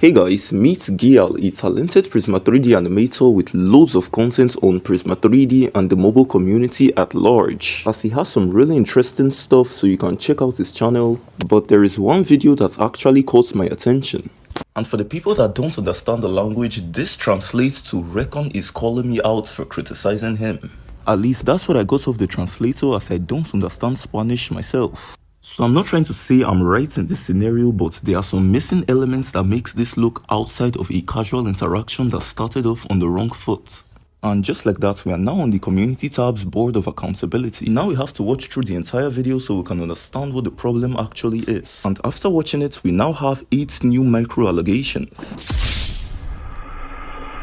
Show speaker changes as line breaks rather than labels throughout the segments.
Hey guys, meet Gial, a talented Prisma 3D animator with loads of content on Prisma 3D and the mobile community at large, as he has some really interesting stuff, so you can check out his channel. But there is one video that actually caught my attention. And for the people that don't understand the language, this translates to Reconn is calling me out for criticizing him. At least that's what I got off the translator, as I don't understand Spanish myself. So I'm not trying to say I'm right in this scenario, but there are some missing elements that makes this look outside of a casual interaction that started off on the wrong foot. And just like that, we are now on the community tab's board of accountability. Now we have to watch through the entire video so we can understand what the problem actually is. And after watching it, we now have 8 new micro allegations.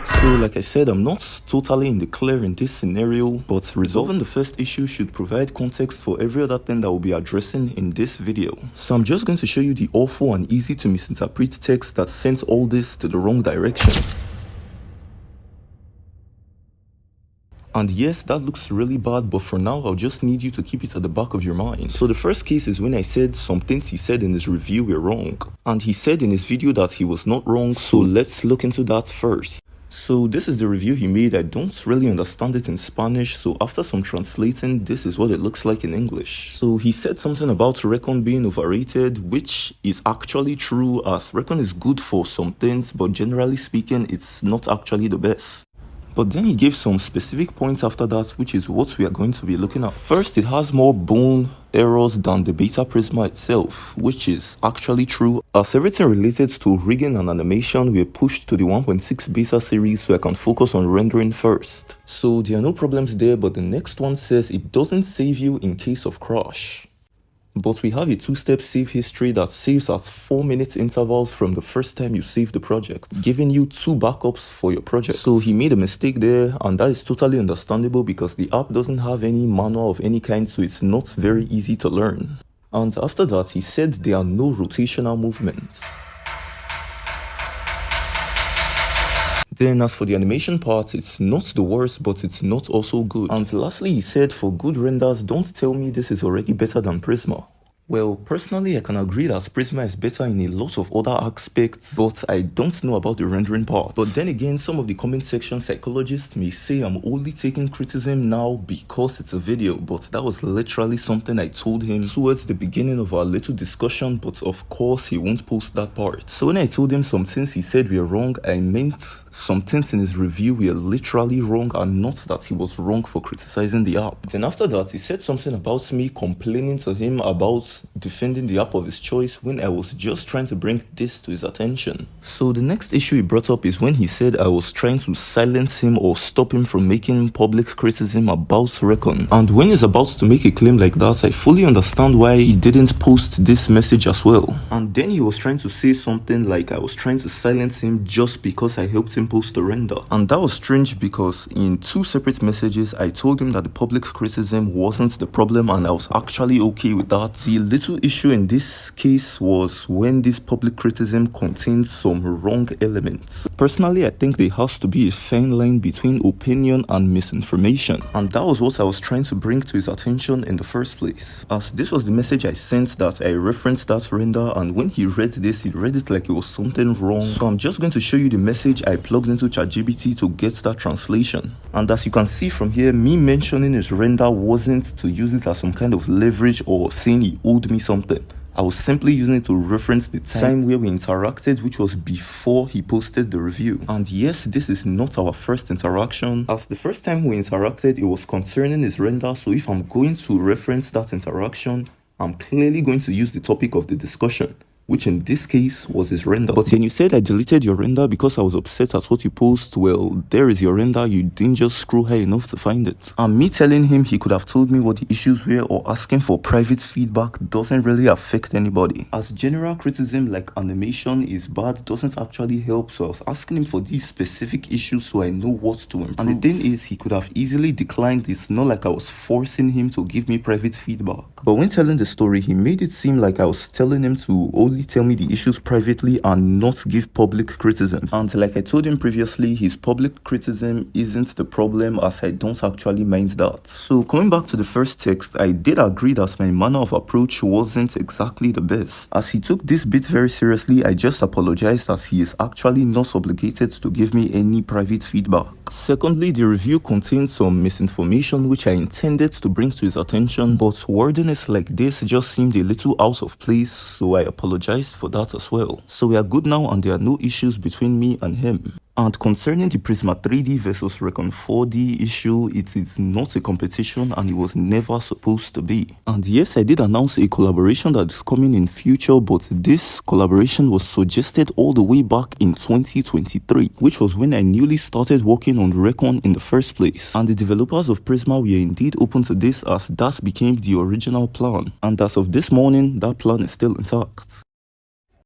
So like I said, I'm not totally in the clear in this scenario, but resolving the first issue should provide context for every other thing that we'll be addressing in this video. So I'm just going to show you the awful and easy to misinterpret text that sent all this to the wrong direction. And yes, that looks really bad, but for now, I'll just need you to keep it at the back of your mind. So the first case is when I said some things he said in his review were wrong. And he said in his video that he was not wrong, so let's look into that first. So this is the review he made. I don't really understand it in Spanish, so after some translating, this is what it looks like in English. So he said something about Reconn being overrated, which is actually true, as Reconn is good for some things, but generally speaking, it's not actually the best. But then he gave some specific points after that, which is what we are going to be looking at. First, it has more bone errors than the beta Prisma itself, which is actually true, as everything related to rigging and animation were pushed to the 1.6 beta series, so I can focus on rendering first. So there are no problems there, but the next one says it doesn't save you in case of crash. But we have a 2-step save history that saves at 4-minute intervals from the first time you save the project, giving you 2 backups for your project. So he made a mistake there, and that is totally understandable because the app doesn't have any manual of any kind, so it's not very easy to learn. And after that, he said there are no rotational movements. Then as for the animation part, it's not the worst, but it's not also good. And lastly, he said for good renders, don't tell me this is already better than Prisma. Well, personally, I can agree that Prisma is better in a lot of other aspects, but I don't know about the rendering part. But then again, some of the comment section psychologists may say I'm only taking criticism now because it's a video, but that was literally something I told him towards the beginning of our little discussion, but of course he won't post that part. So when I told him some things he said were wrong, I meant some things in his review were literally wrong and not that he was wrong for criticizing the app. Then after that, he said something about me complaining to him about defending the app of his choice when I was just trying to bring this to his attention. So the next issue he brought up is when he said I was trying to silence him or stop him from making public criticism about Reconn. And when he's about to make a claim like that, I fully understand why he didn't post this message as well. And then he was trying to say something like I was trying to silence him just because I helped him post the render. And that was strange because in 2 separate messages, I told him that the public criticism wasn't the problem and I was actually okay with that. The little issue in this case was when this public criticism contains some wrong elements. Personally, I think there has to be a fine line between opinion and misinformation, and that was what I was trying to bring to his attention in the first place, as this was the message I sent that I referenced that render, and when he read this, he read it like it was something wrong. So I'm just going to show you the message I plugged into ChatGPT to get that translation. And as you can see from here, me mentioning his render wasn't to use it as some kind of leverage or saying he owed me something. I was simply using it to reference the time where we interacted, which was before he posted the review. And yes, this is not our first interaction, as the first time we interacted, it was concerning his render, so if I'm going to reference that interaction, I'm clearly going to use the topic of the discussion, which in this case was his render. But then you said I deleted your render because I was upset at what you post. Well, there is your render, you didn't just scroll high enough to find it. And me telling him he could have told me what the issues were or asking for private feedback doesn't really affect anybody, as general criticism like animation is bad doesn't actually help, so I was asking him for these specific issues so I know what to improve. And the thing is, he could have easily declined. It's not like I was forcing him to give me private feedback. But when telling the story, he made it seem like I was telling him to only kindly tell me the issues privately and not give public criticism. And like I told him previously, his public criticism isn't the problem, as I don't actually mind that. So coming back to the first text, I did agree that my manner of approach wasn't exactly the best. As he took this bit very seriously, I just apologized, as he is actually not obligated to give me any private feedback. Secondly, the review contained some misinformation which I intended to bring to his attention, but wordiness like this just seemed a little out of place, so I apologized for that as well. So we are good now and there are no issues between me and him. And concerning the Prisma 3D versus Reconn 4D issue, it is not a competition and it was never supposed to be. And yes, I did announce a collaboration that is coming in future, but this collaboration was suggested all the way back in 2023, which was when I newly started working on Reconn in the first place. And the developers of Prisma were indeed open to this, as that became the original plan. And as of this morning, that plan is still intact.